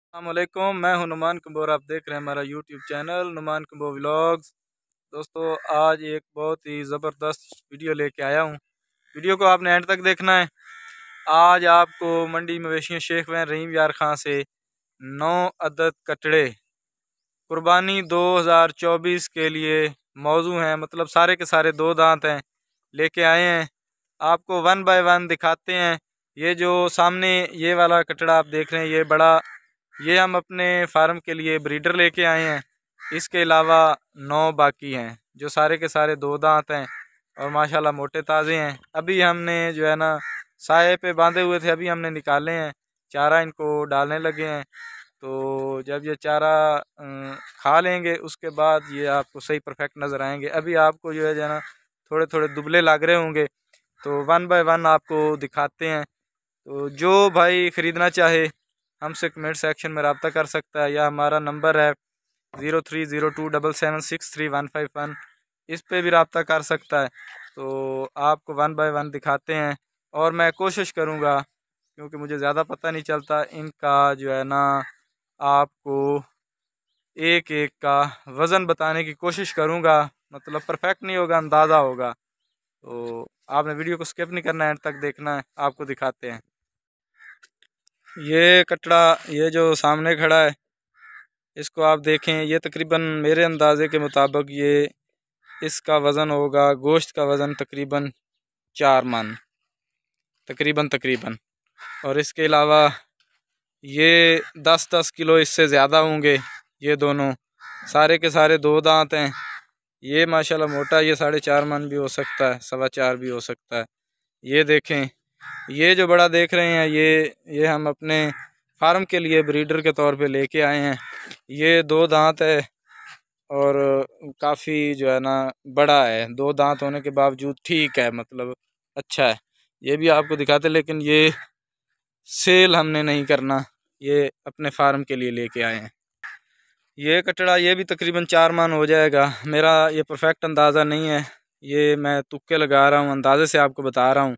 अस्सलामुअलैकुम, मैं हूं नुमान कम्बोर। आप देख रहे हैं हमारा यूट्यूब चैनल नुमान कम्बोर व्लॉग्स। दोस्तों, आज एक बहुत ही ज़बरदस्त वीडियो लेके आया हूं। वीडियो को आपने एंड तक देखना है। आज आपको मंडी मवेशियों शेख वैन रहीम यार खां से 9 अदद कटड़े कुर्बानी 2024 के लिए मौजू हैं, मतलब सारे के सारे दो दांत हैं, लेके आए हैं। आपको वन बाय वन दिखाते हैं। ये जो सामने ये वाला कटड़ा आप देख रहे हैं, ये बड़ा, ये हम अपने फार्म के लिए ब्रीडर लेके आए हैं। इसके अलावा 9 बाकी हैं जो सारे के सारे दो दांत हैं और माशाल्लाह मोटे ताज़े हैं। अभी हमने जो है ना साए पे बांधे हुए थे, अभी हमने निकाले हैं, चारा इनको डालने लगे हैं। तो जब ये चारा खा लेंगे उसके बाद ये आपको सही परफेक्ट नज़र आएंगे। अभी आपको जो है ना थोड़े थोड़े दुबले लग रहे होंगे, तो वन बाय वन आपको दिखाते हैं। तो जो भाई ख़रीदना चाहे हमसे कमेंट सेक्शन में रब्ता कर सकता है, या हमारा नंबर है 03027763 151, इस पे भी रब्ता कर सकता है। तो आपको वन बाय वन दिखाते हैं और मैं कोशिश करूँगा, क्योंकि मुझे ज़्यादा पता नहीं चलता इनका जो है ना, आपको एक एक का वज़न बताने की कोशिश करूँगा। मतलब परफेक्ट नहीं होगा, अंदाज़ा होगा। तो आपने वीडियो को स्किप नहीं करना है, एंड तक देखना है। आपको दिखाते हैं ये कटड़ा, ये जो सामने खड़ा है, इसको आप देखें। ये तकरीबन मेरे अंदाज़े के मुताबिक ये इसका वज़न होगा, गोश्त का वज़न तकरीबन 4 मन तकरीबन। और इसके अलावा ये 10-10 किलो इससे ज़्यादा होंगे। ये दोनों सारे के सारे दो दांत हैं। ये माशाल्लाह मोटा, ये 4.5 मन भी हो सकता है, 4.25 भी हो सकता है। ये देखें, ये जो बड़ा देख रहे हैं, ये हम अपने फार्म के लिए ब्रीडर के तौर पे लेके आए हैं। ये दो दांत है और काफ़ी जो है ना बड़ा है। दो दांत होने के बावजूद ठीक है, मतलब अच्छा है। ये भी आपको दिखाते, लेकिन ये सेल हमने नहीं करना, ये अपने फार्म के लिए लेके आए हैं। ये कटड़ा ये भी तकरीबन 4 मन हो जाएगा। मेरा ये परफेक्ट अंदाज़ा नहीं है, ये मैं तुक्के लगा रहा हूँ, अंदाज़े से आपको बता रहा हूँ,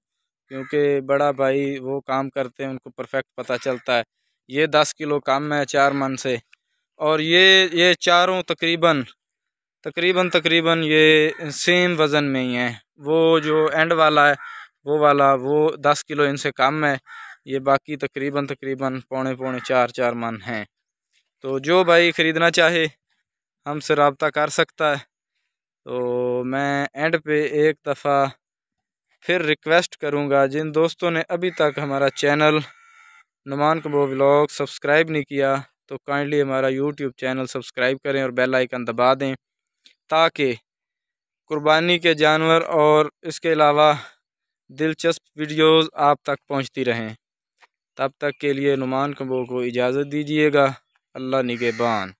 क्योंकि बड़ा भाई वो काम करते हैं, उनको परफेक्ट पता चलता है। ये 10 किलो कम है 4 मन से। और ये चारों तकरीबन ये सेम वज़न में ही हैं। वो जो एंड वाला है वो 10 किलो इनसे कम है। ये बाकी तकरीबन पौने 4 मन हैं। तो जो भाई ख़रीदना चाहे हमसे रब्ता कर सकता है। तो मैं एंड पे एक दफ़ा फिर रिक्वेस्ट करूँगा, जिन दोस्तों ने अभी तक हमारा चैनल नुमान कम्बोर व्लॉग सब्सक्राइब नहीं किया, तो काइंडली हमारा यूट्यूब चैनल सब्सक्राइब करें और बेल आइकन दबा दें, ताकि कुर्बानी के जानवर और इसके अलावा दिलचस्प वीडियोस आप तक पहुंचती रहें। तब तक के लिए नुमान कम्बोर को इजाज़त दीजिएगा। अल्लाह निगहबान।